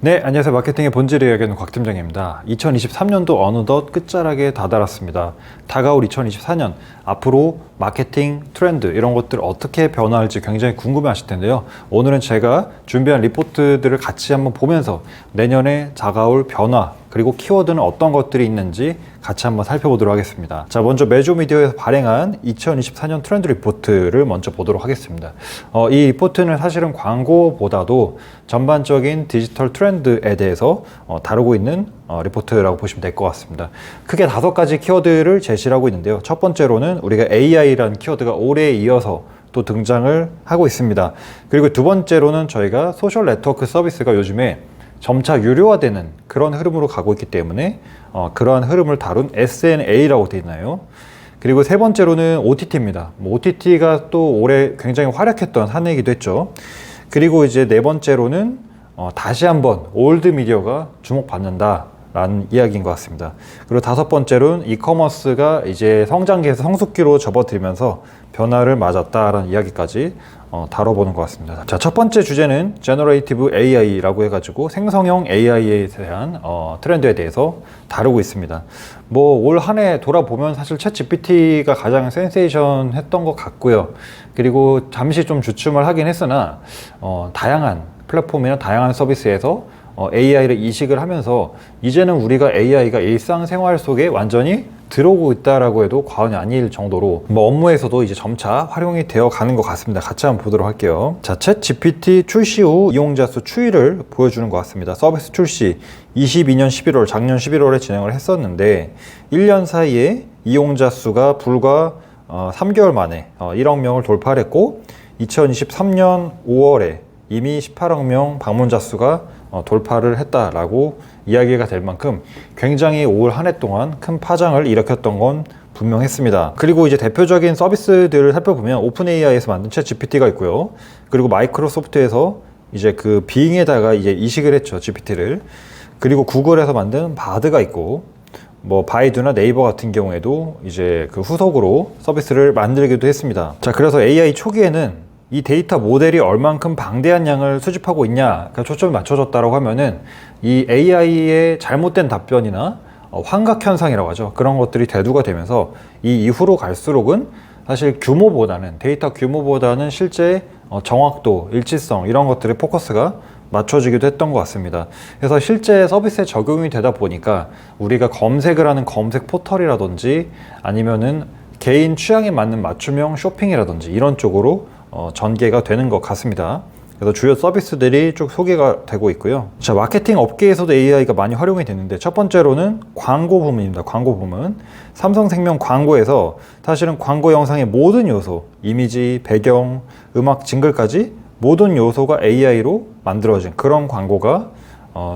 네, 안녕하세요. 마케팅의 본질을 이야기하는 곽 팀장입니다. 2023년도 어느덧 끝자락에 다다랐습니다. 다가올 2024년, 앞으로 마케팅 트렌드 이런 것들 어떻게 변화할지 굉장히 궁금해 하실 텐데요. 오늘은 제가 준비한 리포트들을 같이 한번 보면서 내년에 다가올 변화 그리고 키워드는 어떤 것들이 있는지 같이 한번 살펴보도록 하겠습니다. 자, 먼저 메조미디어에서 발행한 2024년 트렌드 리포트를 먼저 보도록 하겠습니다. 이 리포트는 사실은 광고보다도 전반적인 디지털 트렌드에 대해서 다루고 있는 리포트라고 보시면 될 것 같습니다. 크게 5가지 키워드를 제시를 하고 있는데요. 첫 번째로는 우리가 AI라는 키워드가 올해에 이어서 또 등장을 하고 있습니다. 그리고 두 번째로는 저희가 소셜 네트워크 서비스가 요즘에 점차 유료화되는 그런 흐름으로 가고 있기 때문에 그러한 흐름을 다룬 SNA라고 되어 있나요? 그리고 세 번째로는 OTT입니다. OTT가 또 올해 굉장히 활약했던 한 해이기도 했죠. 그리고 이제 네 번째로는 다시 한번 올드 미디어가 주목받는다 라는 이야기인 것 같습니다. 그리고 다섯 번째로는 이커머스가 이제 성장기에서 성숙기로 접어들면서 변화를 맞았다라는 이야기까지 다뤄보는 것 같습니다. 자, 첫 번째 주제는 Generative AI라고 해가지고 생성형 AI에 대한 트렌드에 대해서 다루고 있습니다. 뭐 올 한 해 돌아보면 사실 챗GPT가 가장 센세이션 했던 것 같고요. 그리고 잠시 좀 주춤을 하긴 했으나 다양한 플랫폼이나 다양한 서비스에서 AI를 이식을 하면서 이제는 우리가 AI가 일상생활 속에 완전히 들어오고 있다라고 해도 과언이 아닐 정도로 업무에서도 이제 점차 활용이 되어 가는 것 같습니다. 같이 한번 보도록 할게요. 자, 챗GPT 출시 후 이용자 수 추이를 보여주는 것 같습니다. 서비스 출시 22년 11월, 작년 11월에 진행을 했었는데 1년 사이에 이용자 수가 불과 3개월 만에 1억 명을 돌파를 했고 2023년 5월에 이미 18억 명 방문자 수가 돌파를 했다라고 이야기가 될 만큼 굉장히 올 한 해 동안 큰 파장을 일으켰던 건 분명했습니다. 그리고 이제 대표적인 서비스들을 살펴보면 오픈 AI에서 만든 챗 GPT가 있고요. 그리고 마이크로소프트에서 이제 그 빙에다가 이제 이식을 했죠, GPT를. 그리고 구글에서 만든 바드가 있고, 뭐 바이두나 네이버 같은 경우에도 이제 그 후속으로 서비스를 만들기도 했습니다. 자, 그래서 AI 초기에는 이 데이터 모델이 얼만큼 방대한 양을 수집하고 있냐, 그러니까 초점이 맞춰졌다고 하면은 이 AI의 잘못된 답변이나 환각현상이라고 하죠. 그런 것들이 대두가 되면서 이 이후로 갈수록은 사실 데이터 규모보다는 실제 정확도, 일치성 이런 것들의 포커스가 맞춰지기도 했던 것 같습니다. 그래서 실제 서비스에 적용이 되다 보니까 우리가 검색을 하는 검색 포털이라든지 아니면은 개인 취향에 맞는 맞춤형 쇼핑이라든지 이런 쪽으로 전개가 되는 것 같습니다. 그래서 주요 서비스들이 쭉 소개가 되고 있고요. 자, 마케팅 업계에서도 AI가 많이 활용이 되는데 첫 번째로는 광고 부문입니다. 광고 부문. 삼성생명 광고에서 사실은 광고 영상의 모든 요소, 이미지, 배경, 음악, 징글까지 모든 요소가 AI로 만들어진 그런 광고가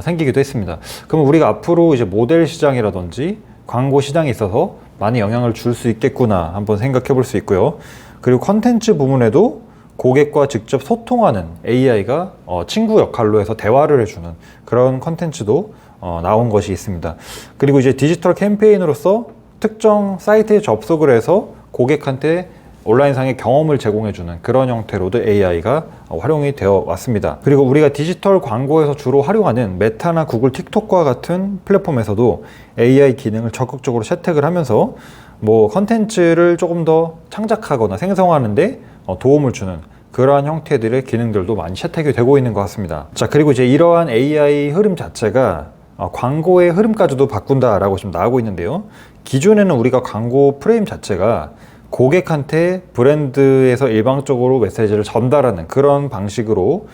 생기기도 했습니다. 그럼 우리가 앞으로 이제 모델 시장이라든지 광고 시장에 있어서 많이 영향을 줄 수 있겠구나 한번 생각해 볼 수 있고요. 그리고 컨텐츠 부문에도 고객과 직접 소통하는 AI가 친구 역할로 해서 대화를 해주는 그런 컨텐츠도 나온 것이 있습니다. 그리고 이제 디지털 캠페인으로서 특정 사이트에 접속을 해서 고객한테 온라인상의 경험을 제공해주는 그런 형태로도 AI가 활용이 되어 왔습니다. 그리고 우리가 디지털 광고에서 주로 활용하는 메타나 구글, 틱톡과 같은 플랫폼에서도 AI 기능을 적극적으로 채택을 하면서 뭐 컨텐츠를 조금 더 창작하거나 생성하는데 도움을 주는 그러한 형태들의 기능들도 많이 채택이 되고 있는 것 같습니다. 자, 그리고 이제 이러한 AI 흐름 자체가 광고의 흐름까지도 바꾼다라고 지금 나오고 있는데요. 기존에는 우리가 광고 프레임 자체가 고객한테 브랜드에서 일방적으로 메시지를 전달하는 그런 방식으로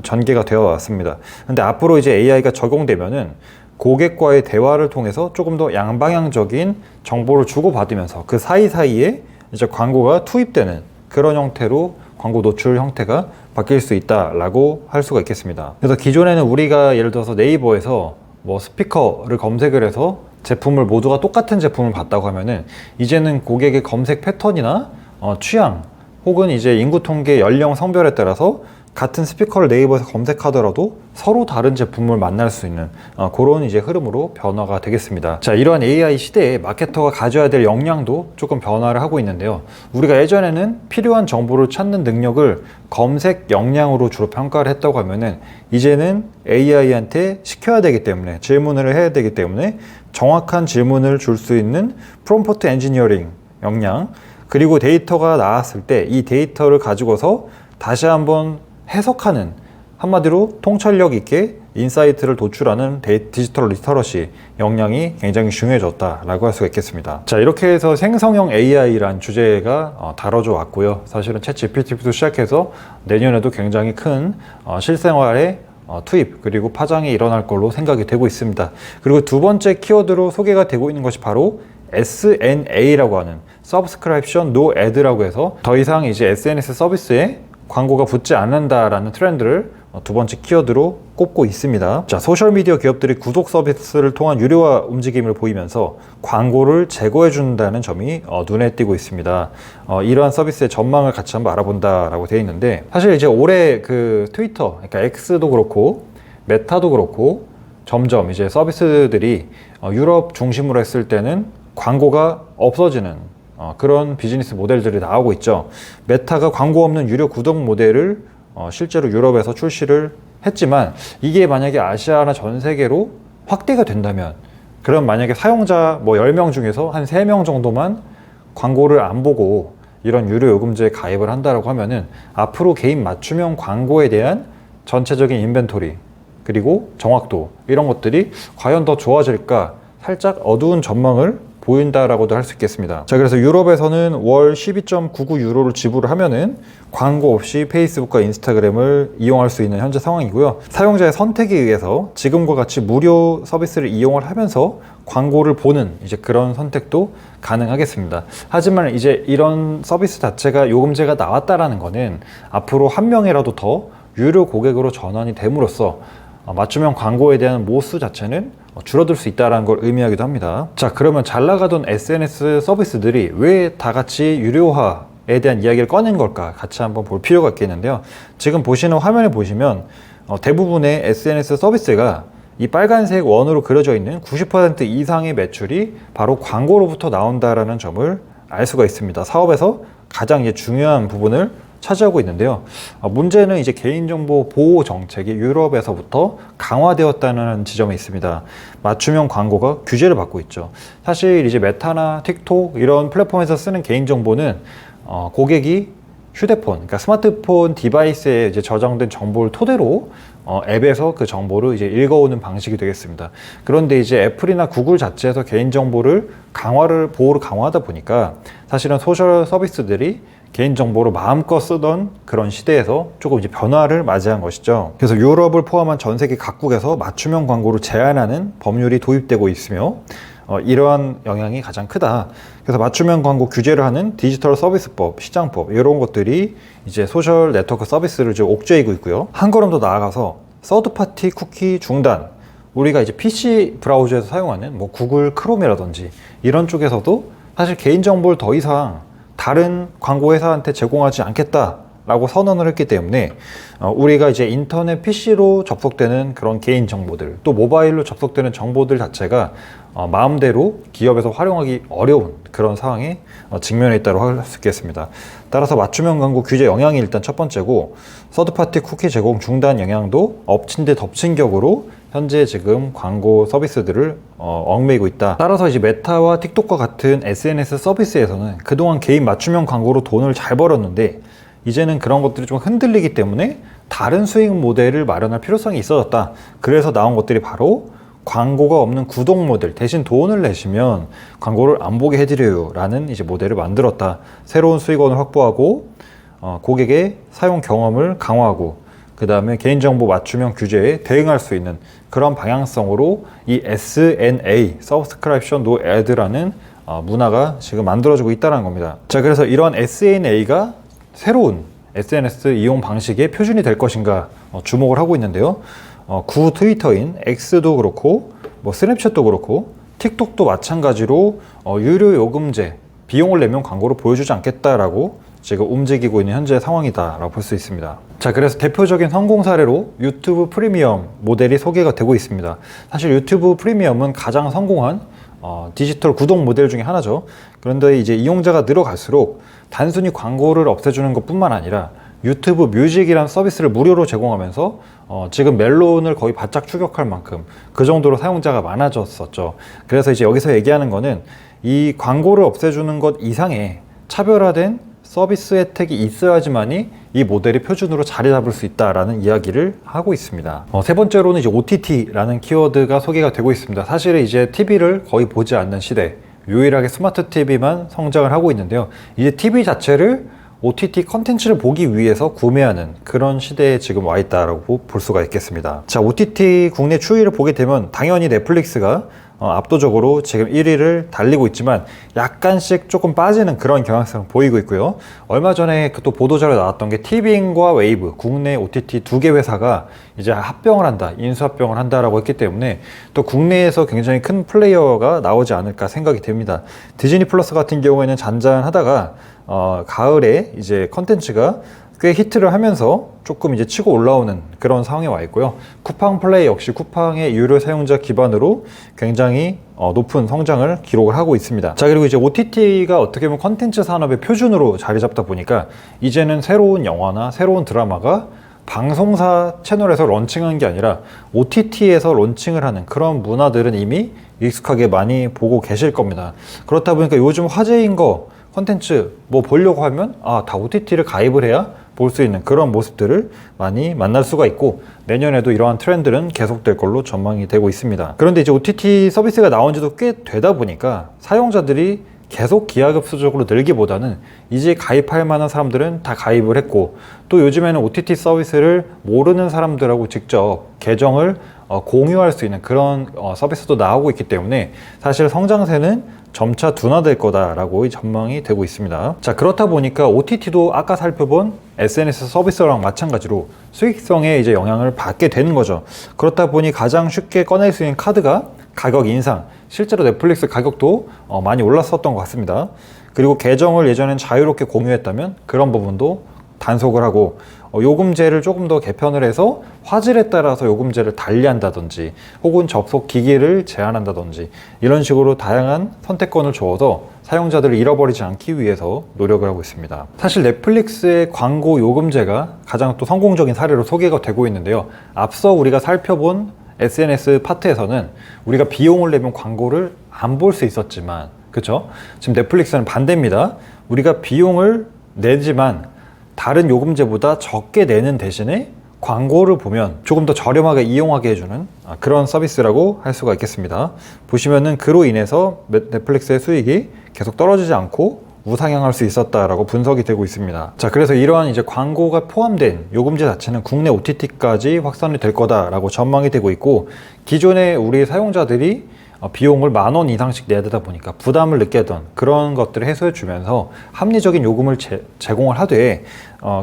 전개가 되어 왔습니다. 근데 앞으로 이제 AI가 적용되면은 고객과의 대화를 통해서 조금 더 양방향적인 정보를 주고받으면서 그 사이사이에 이제 광고가 투입되는 그런 형태로 광고 노출 형태가 바뀔 수 있다라고 할 수가 있겠습니다. 그래서 기존에는 우리가 예를 들어서 네이버에서 뭐 스피커를 검색을 해서 제품을 모두가 똑같은 제품을 봤다고 하면은 이제는 고객의 검색 패턴이나 취향 혹은 이제 인구 통계, 연령, 성별에 따라서 같은 스피커를 네이버에서 검색하더라도 서로 다른 제품을 만날 수 있는 그런 이제 흐름으로 변화가 되겠습니다. 자, 이러한 AI 시대에 마케터가 가져야 될 역량도 조금 변화를 하고 있는데요. 우리가 예전에는 필요한 정보를 찾는 능력을 검색 역량으로 주로 평가를 했다고 하면은 이제는 AI한테 시켜야 되기 때문에 질문을 해야 되기 때문에 정확한 질문을 줄 수 있는 프롬프트 엔지니어링 역량, 그리고 데이터가 나왔을 때 이 데이터를 가지고서 다시 한번 해석하는, 한마디로 통찰력 있게 인사이트를 도출하는 디지털 리터러시 역량이 굉장히 중요해졌다라고 할 수가 있겠습니다. 자, 이렇게 해서 생성형 AI란 주제가 다뤄져 왔고요. 사실은 챗 GPT부터 시작해서 내년에도 굉장히 큰 실생활에 투입 그리고 파장이 일어날 걸로 생각이 되고 있습니다. 그리고 두 번째 키워드로 소개가 되고 있는 것이 바로 SNA라고 하는 Subscription No Ad라고 해서 더 이상 이제 SNS 서비스에 광고가 붙지 않는다라는 트렌드를 두 번째 키워드로 꼽고 있습니다. 자, 소셜미디어 기업들이 구독 서비스를 통한 유료화 움직임을 보이면서 광고를 제거해 준다는 점이 눈에 띄고 있습니다. 이러한 서비스의 전망을 같이 한번 알아본다라고 되어 있는데, 사실 이제 올해 그 트위터, 그러니까 X도 그렇고 메타도 그렇고 점점 이제 서비스들이 유럽 중심으로 했을 때는 광고가 없어지는 그런 비즈니스 모델들이 나오고 있죠. 메타가 광고 없는 유료 구독 모델을 실제로 유럽에서 출시를 했지만, 이게 만약에 아시아나 전 세계로 확대가 된다면, 그럼 만약에 사용자 10명 중에서 한 3명 정도만 광고를 안 보고 이런 유료 요금제에 가입을 한다라고 하면은 앞으로 개인 맞춤형 광고에 대한 전체적인 인벤토리 그리고 정확도, 이런 것들이 과연 더 좋아질까, 살짝 어두운 전망을 보인다라고도 할 수 있겠습니다. 자, 그래서 유럽에서는 월 12.99 유로를 지불을 하면은 광고 없이 페이스북과 인스타그램을 이용할 수 있는 현재 상황이고요. 사용자의 선택에 의해서 지금과 같이 무료 서비스를 이용을 하면서 광고를 보는 이제 그런 선택도 가능하겠습니다. 하지만 이제 이런 서비스 자체가 요금제가 나왔다라는 거는 앞으로 한 명이라도 더 유료 고객으로 전환이 됨으로써 맞춤형 광고에 대한 모수 자체는 줄어들 수 있다는 걸 의미하기도 합니다. 자, 그러면 잘 나가던 SNS 서비스들이 왜 다 같이 유료화에 대한 이야기를 꺼낸 걸까 같이 한번 볼 필요가 있겠는데요. 지금 보시는 화면에 보시면 대부분의 SNS 서비스가 이 빨간색 원으로 그려져 있는 90% 이상의 매출이 바로 광고로부터 나온다라는 점을 알 수가 있습니다. 사업에서 가장 이제 중요한 부분을 차지하고 있는데요. 문제는 이제 개인정보 보호 정책이 유럽에서부터 강화되었다는 지점에 있습니다. 맞춤형 광고가 규제를 받고 있죠. 사실 이제 메타나 틱톡 이런 플랫폼에서 쓰는 개인정보는 고객이 휴대폰, 그러니까 스마트폰 디바이스에 이제 저장된 정보를 토대로 앱에서 그 정보를 이제 읽어오는 방식이 되겠습니다. 그런데 이제 애플이나 구글 자체에서 개인정보를 보호를 강화하다 보니까 사실은 소셜 서비스들이 개인정보를 마음껏 쓰던 그런 시대에서 조금 이제 변화를 맞이한 것이죠. 그래서 유럽을 포함한 전 세계 각국에서 맞춤형 광고를 제한하는 법률이 도입되고 있으며 이러한 영향이 가장 크다. 그래서 맞춤형 광고 규제를 하는 디지털 서비스법, 시장법 이런 것들이 이제 소셜 네트워크 서비스를 지금 옥죄이고 있고요. 한 걸음 더 나아가서 서드파티 쿠키 중단, 우리가 이제 PC 브라우저에서 사용하는 구글 크롬이라든지 이런 쪽에서도 사실 개인정보를 더 이상 다른 광고 회사한테 제공하지 않겠다라고 선언을 했기 때문에 우리가 이제 인터넷 PC로 접속되는 그런 개인 정보들, 또 모바일로 접속되는 정보들 자체가 마음대로 기업에서 활용하기 어려운 그런 상황에 직면해 있다고 할 수 있겠습니다. 따라서 맞춤형 광고 규제 영향이 일단 첫 번째고, 서드파티 쿠키 제공 중단 영향도 엎친 데 덮친 격으로 현재 지금 광고 서비스들을 얽매이고 있다. 따라서 이제 메타와 틱톡과 같은 SNS 서비스에서는 그동안 개인 맞춤형 광고로 돈을 잘 벌었는데, 이제는 그런 것들이 좀 흔들리기 때문에 다른 수익 모델을 마련할 필요성이 있어졌다. 그래서 나온 것들이 바로 광고가 없는 구독 모델, 대신 돈을 내시면 광고를 안 보게 해드려요 라는 이제 모델을 만들었다. 새로운 수익원을 확보하고 고객의 사용 경험을 강화하고, 그 다음에 개인정보 맞춤형 규제에 대응할 수 있는 그런 방향성으로 이 SNA, Subscription No Ad라는 문화가 지금 만들어지고 있다는 겁니다. 자, 그래서 이러한 SNA가 새로운 SNS 이용 방식의 표준이 될 것인가 주목을 하고 있는데요. 구 트위터인 X도 그렇고 스냅챗도 그렇고 틱톡도 마찬가지로 유료 요금제, 비용을 내면 광고를 보여주지 않겠다라고 지금 움직이고 있는 현재 상황이다라고 볼 수 있습니다. 자, 그래서 대표적인 성공 사례로 유튜브 프리미엄 모델이 소개가 되고 있습니다. 사실 유튜브 프리미엄은 가장 성공한 디지털 구독 모델 중에 하나죠. 그런데 이제 이용자가 늘어갈수록 단순히 광고를 없애주는 것뿐만 아니라 유튜브 뮤직이란 서비스를 무료로 제공하면서 지금 멜론을 거의 바짝 추격할 만큼 그 정도로 사용자가 많아졌었죠. 그래서 이제 여기서 얘기하는 거는 이 광고를 없애주는 것 이상의 차별화된 서비스 혜택이 있어야지만이 이 모델이 표준으로 자리 잡을 수 있다라는 이야기를 하고 있습니다. 세 번째로는 이제 OTT라는 키워드가 소개가 되고 있습니다. 사실은 이제 TV를 거의 보지 않는 시대, 유일하게 스마트 TV만 성장을 하고 있는데요. 이제 TV 자체를 OTT 컨텐츠를 보기 위해서 구매하는 그런 시대에 지금 와 있다라고 볼 수가 있겠습니다. 자, OTT 국내 추이를 보게 되면 당연히 넷플릭스가 압도적으로 지금 1위를 달리고 있지만 약간씩 조금 빠지는 그런 경향성을 보이고 있고요. 얼마 전에 또 보도자료 나왔던 게 티빙과 웨이브, 국내 OTT 두 개 회사가 이제 합병을 한다, 인수합병을 한다라고 했기 때문에 또 국내에서 굉장히 큰 플레이어가 나오지 않을까 생각이 됩니다. 디즈니 플러스 같은 경우에는 잔잔하다가 가을에 이제 컨텐츠가 꽤 히트를 하면서 조금 이제 치고 올라오는 그런 상황에 와 있고요. 쿠팡 플레이 역시 쿠팡의 유료 사용자 기반으로 굉장히 높은 성장을 기록을 하고 있습니다. 자, 그리고 이제 OTT가 어떻게 보면 컨텐츠 산업의 표준으로 자리 잡다 보니까 이제는 새로운 영화나 새로운 드라마가 방송사 채널에서 런칭한 게 아니라 OTT에서 런칭을 하는 그런 문화들은 이미 익숙하게 많이 보고 계실 겁니다. 그렇다 보니까 요즘 화제인 거 컨텐츠 뭐 보려고 하면 다 OTT를 가입을 해야 볼 수 있는 그런 모습들을 많이 만날 수가 있고 내년에도 이러한 트렌드는 계속될 걸로 전망이 되고 있습니다. 그런데 이제 OTT 서비스가 나온 지도 꽤 되다 보니까 사용자들이 계속 기하급수적으로 늘기보다는 이제 가입할 만한 사람들은 다 가입을 했고 또 요즘에는 OTT 서비스를 모르는 사람들하고 직접 계정을 공유할 수 있는 그런 서비스도 나오고 있기 때문에 사실 성장세는 점차 둔화될 거다라고 전망이 되고 있습니다. 자, 그렇다 보니까 OTT도 아까 살펴본 SNS 서비스랑 마찬가지로 수익성에 이제 영향을 받게 되는 거죠. 그렇다 보니 가장 쉽게 꺼낼 수 있는 카드가 가격 인상. 실제로 넷플릭스 가격도 많이 올랐었던 것 같습니다. 그리고 계정을 예전엔 자유롭게 공유했다면 그런 부분도 단속을 하고 요금제를 조금 더 개편을 해서 화질에 따라서 요금제를 달리한다든지 혹은 접속 기기를 제한한다든지 이런 식으로 다양한 선택권을 주어서 사용자들을 잃어버리지 않기 위해서 노력을 하고 있습니다. 사실 넷플릭스의 광고 요금제가 가장 또 성공적인 사례로 소개가 되고 있는데요. 앞서 우리가 살펴본 SNS 파트에서는 우리가 비용을 내면 광고를 안 볼 수 있었지만 그렇죠? 지금 넷플릭스는 반대입니다. 우리가 비용을 내지만 다른 요금제보다 적게 내는 대신에 광고를 보면 조금 더 저렴하게 이용하게 해주는 그런 서비스라고 할 수가 있겠습니다. 보시면은 그로 인해서 넷플릭스의 수익이 계속 떨어지지 않고 우상향할 수 있었다라고 분석이 되고 있습니다. 자, 그래서 이러한 이제 광고가 포함된 요금제 자체는 국내 OTT까지 확산이 될 거다라고 전망이 되고 있고 기존에 우리 사용자들이 비용을 10,000원 이상씩 내야 되다 보니까 부담을 느끼던 그런 것들을 해소해 주면서 합리적인 요금을 제공을 하되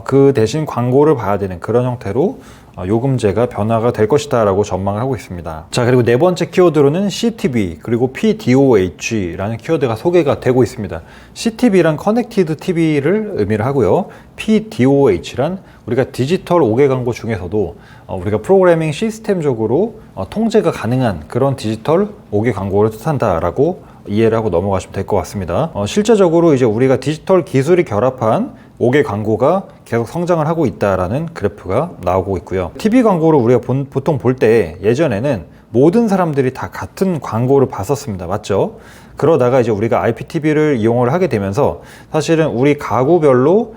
그 대신 광고를 봐야 되는 그런 형태로 요금제가 변화가 될 것이다 라고 전망을 하고 있습니다. 자, 그리고 네 번째 키워드로는 CTV 그리고 PDOH라는 키워드가 소개가 되고 있습니다. CTV란 커넥티드 TV를 의미를 하고요. PDOH란 우리가 디지털 5개 광고 중에서도 우리가 프로그래밍 시스템적으로 통제가 가능한 그런 디지털 5개 광고를 뜻한다라고 이해를 하고 넘어가시면 될 것 같습니다. 실제적으로 이제 우리가 디지털 기술이 결합한 5개 광고가 계속 성장을 하고 있다라는 그래프가 나오고 있고요. TV 광고를 우리가 보통 볼 때 예전에는 모든 사람들이 다 같은 광고를 봤었습니다. 맞죠? 그러다가 이제 우리가 IPTV를 이용을 하게 되면서 사실은 우리 가구별로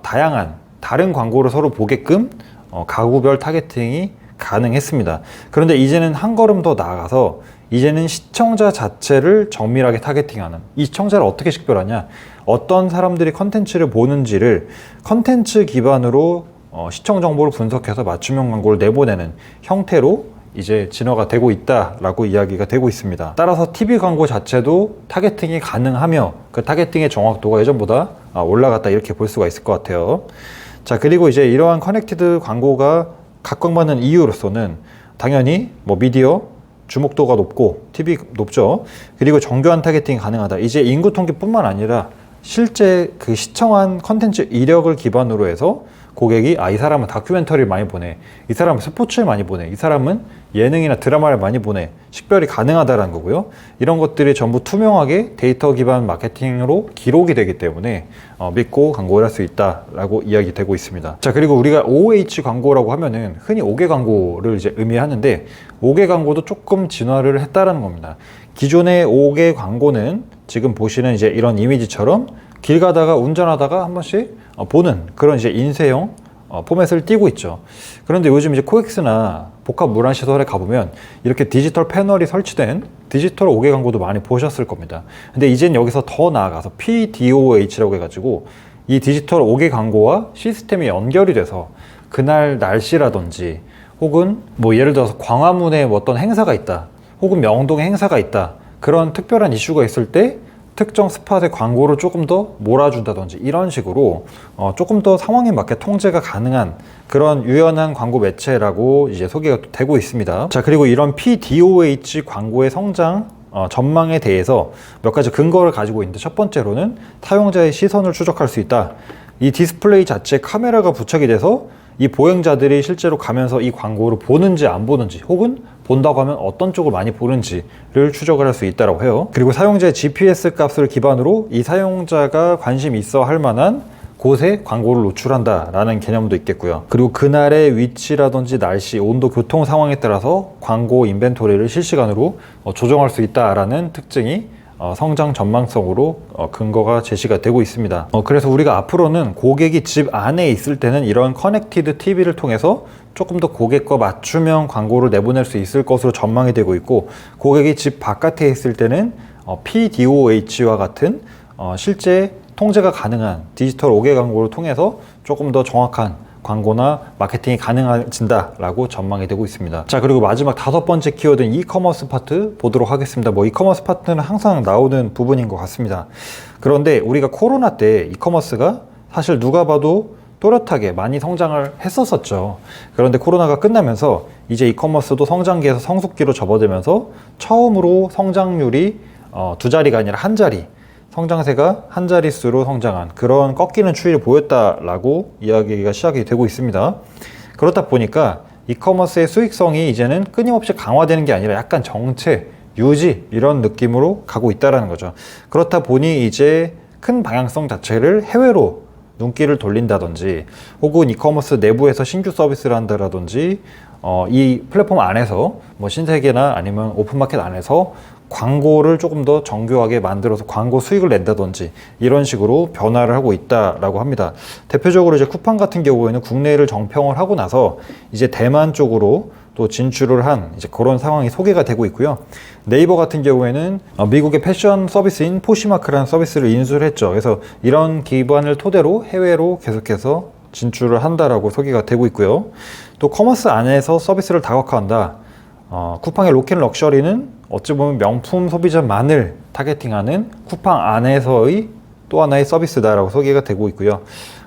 다양한 다른 광고를 서로 보게끔 가구별 타겟팅이 가능했습니다. 그런데 이제는 한 걸음 더 나아가서 이제는 시청자 자체를 정밀하게 타겟팅하는, 이 시청자를 어떻게 식별하냐, 어떤 사람들이 컨텐츠를 보는지를 컨텐츠 기반으로 시청 정보를 분석해서 맞춤형 광고를 내보내는 형태로 이제 진화가 되고 있다라고 이야기가 되고 있습니다. 따라서 TV 광고 자체도 타겟팅이 가능하며 그 타겟팅의 정확도가 예전보다 올라갔다 이렇게 볼 수가 있을 것 같아요. 자, 그리고 이제 이러한 커넥티드 광고가 각광받는 이유로서는 당연히 뭐 미디어 주목도가 높고 TV 높죠. 그리고 정교한 타겟팅이 가능하다. 이제 인구 통계뿐만 아니라 실제 그 시청한 컨텐츠 이력을 기반으로 해서 고객이 이 사람은 다큐멘터리를 많이 보네, 이 사람은 스포츠를 많이 보네, 이 사람은 예능이나 드라마를 많이 보네, 식별이 가능하다는 거고요. 이런 것들이 전부 투명하게 데이터 기반 마케팅으로 기록이 되기 때문에 믿고 광고를 할 수 있다라고 이야기되고 있습니다. 자, 그리고 우리가 OOH 광고라고 하면은 흔히 5개 광고를 이제 의미하는데 5개 광고도 조금 진화를 했다라는 겁니다. 기존의 5개 광고는 지금 보시는 이제 이런 이미지처럼 길 가다가 운전하다가 한 번씩 보는 그런 이제 인쇄형 포맷을 띄고 있죠. 그런데 요즘 이제 코엑스나 복합 문화시설에 가보면 이렇게 디지털 패널이 설치된 디지털 5개 광고도 많이 보셨을 겁니다. 근데 이젠 여기서 더 나아가서 PDOH라고 해가지고 이 디지털 5개 광고와 시스템이 연결이 돼서 그날 날씨라든지 혹은 뭐 예를 들어서 광화문에 어떤 행사가 있다, 혹은 명동에 행사가 있다, 그런 특별한 이슈가 있을 때 특정 스팟의 광고를 조금 더 몰아준다든지 이런 식으로 조금 더 상황에 맞게 통제가 가능한 그런 유연한 광고 매체라고 이제 소개가 되고 있습니다. 자, 그리고 이런 PDOH 광고의 성장 전망에 대해서 몇 가지 근거를 가지고 있는데, 첫 번째로는 사용자의 시선을 추적할 수 있다. 이 디스플레이 자체에 카메라가 부착이 돼서 이 보행자들이 실제로 가면서 이 광고를 보는지 안 보는지, 혹은 본다고 하면 어떤 쪽을 많이 보는지를 추적을 할 수 있다고 해요. 그리고 사용자의 GPS 값을 기반으로 이 사용자가 관심 있어 할 만한 곳에 광고를 노출한다라는 개념도 있겠고요. 그리고 그날의 위치라든지 날씨, 온도, 교통 상황에 따라서 광고 인벤토리를 실시간으로 조정할 수 있다라는 특징이 성장 전망성으로 근거가 제시가 되고 있습니다. 그래서 우리가 앞으로는 고객이 집 안에 있을 때는 이런 커넥티드 TV를 통해서 조금 더 고객과 맞춤형 광고를 내보낼 수 있을 것으로 전망이 되고 있고, 고객이 집 바깥에 있을 때는 PDOH와 같은 실제 통제가 가능한 디지털 5개 광고를 통해서 조금 더 정확한 광고나 마케팅이 가능해진다라고 전망이 되고 있습니다. 자, 그리고 마지막 5번째 키워드는 이커머스 파트 보도록 하겠습니다. 뭐 이커머스 파트는 항상 나오는 부분인 것 같습니다. 그런데 우리가 코로나 때 이커머스가 사실 누가 봐도 또렷하게 많이 성장을 했었었죠. 그런데 코로나가 끝나면서 이제 이커머스도 성장기에서 성숙기로 접어들면서 처음으로 성장률이 두 자리가 아니라 한 자리, 성장세가 한 자릿수로 성장한 그런 꺾이는 추이를 보였다라고 이야기가 시작이 되고 있습니다. 그렇다 보니까 이커머스의 수익성이 이제는 끊임없이 강화되는 게 아니라 약간 정체, 유지 이런 느낌으로 가고 있다는 거죠. 그렇다 보니 이제 큰 방향성 자체를 해외로 눈길을 돌린다든지, 혹은 이커머스 내부에서 신규 서비스를 한다라든지, 이 플랫폼 안에서 뭐 신세계나 아니면 오픈마켓 안에서 광고를 조금 더 정교하게 만들어서 광고 수익을 낸다든지 이런 식으로 변화를 하고 있다라고 합니다. 대표적으로 이제 쿠팡 같은 경우에는 국내를 정평을 하고 나서 이제 대만 쪽으로 또 진출을 한 이제 그런 상황이 소개가 되고 있고요. 네이버 같은 경우에는 미국의 패션 서비스인 포시마크라는 서비스를 인수를 했죠. 그래서 이런 기반을 토대로 해외로 계속해서 진출을 한다라고 소개가 되고 있고요. 또 커머스 안에서 서비스를 다각화한다. 쿠팡의 로켓럭셔리는 어찌 보면 명품 소비자만을 타겟팅하는 쿠팡 안에서의 또 하나의 서비스다라고 소개가 되고 있고요.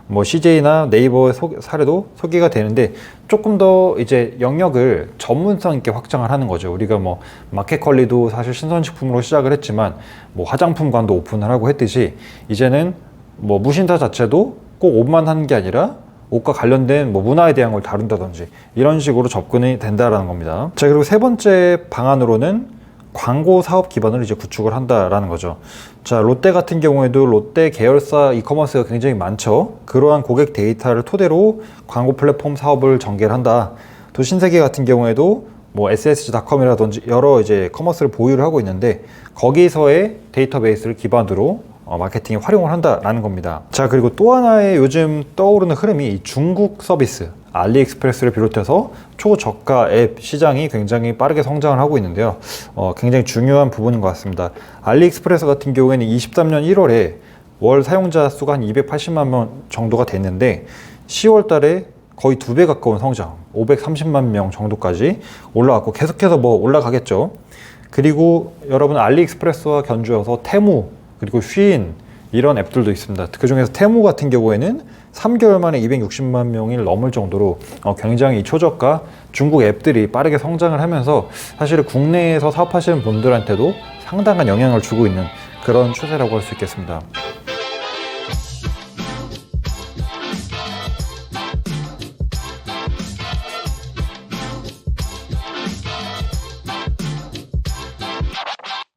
뭐 CJ나 네이버의 사례도 소개가 되는데, 조금 더 이제 영역을 전문성 있게 확장을 하는 거죠. 우리가 뭐 마켓컬리도 사실 신선식품으로 시작을 했지만 뭐 화장품관도 오픈을 하고 했듯이, 이제는 뭐 무신사 자체도 꼭 옷만 하는 게 아니라 옷과 관련된 뭐 문화에 대한 걸 다룬다든지 이런 식으로 접근이 된다라는 겁니다. 자, 그리고 세 번째 방안으로는 광고 사업 기반을 이제 구축을 한다라는 거죠. 자, 롯데 같은 경우에도 롯데 계열사 이커머스가 굉장히 많죠. 그러한 고객 데이터를 토대로 광고 플랫폼 사업을 전개를 한다. 또 신세계 같은 경우에도 뭐 SSG.com이라든지 여러 이제 커머스를 보유를 하고 있는데, 거기서의 데이터베이스를 기반으로 마케팅에 활용을 한다라는 겁니다. 자, 그리고 또 하나의 요즘 떠오르는 흐름이 이 중국 서비스, 알리익스프레스를 비롯해서 초저가 앱 시장이 굉장히 빠르게 성장을 하고 있는데요. 굉장히 중요한 부분인 것 같습니다. 알리익스프레스 같은 경우에는 23년 1월에 월 사용자 수가 한 280만 명 정도가 됐는데, 10월 달에 거의 2배 가까운 성장, 530만 명 정도까지 올라왔고, 계속해서 뭐 올라가겠죠. 그리고 여러분, 알리익스프레스와 견주어서 테무, 그리고 쉬인 이런 앱들도 있습니다. 그 중에서 테무 같은 경우에는 3개월 만에 260만 명이 넘을 정도로 굉장히 초저가 중국 앱들이 빠르게 성장을 하면서 사실 국내에서 사업하시는 분들한테도 상당한 영향을 주고 있는 그런 추세라고 할 수 있겠습니다.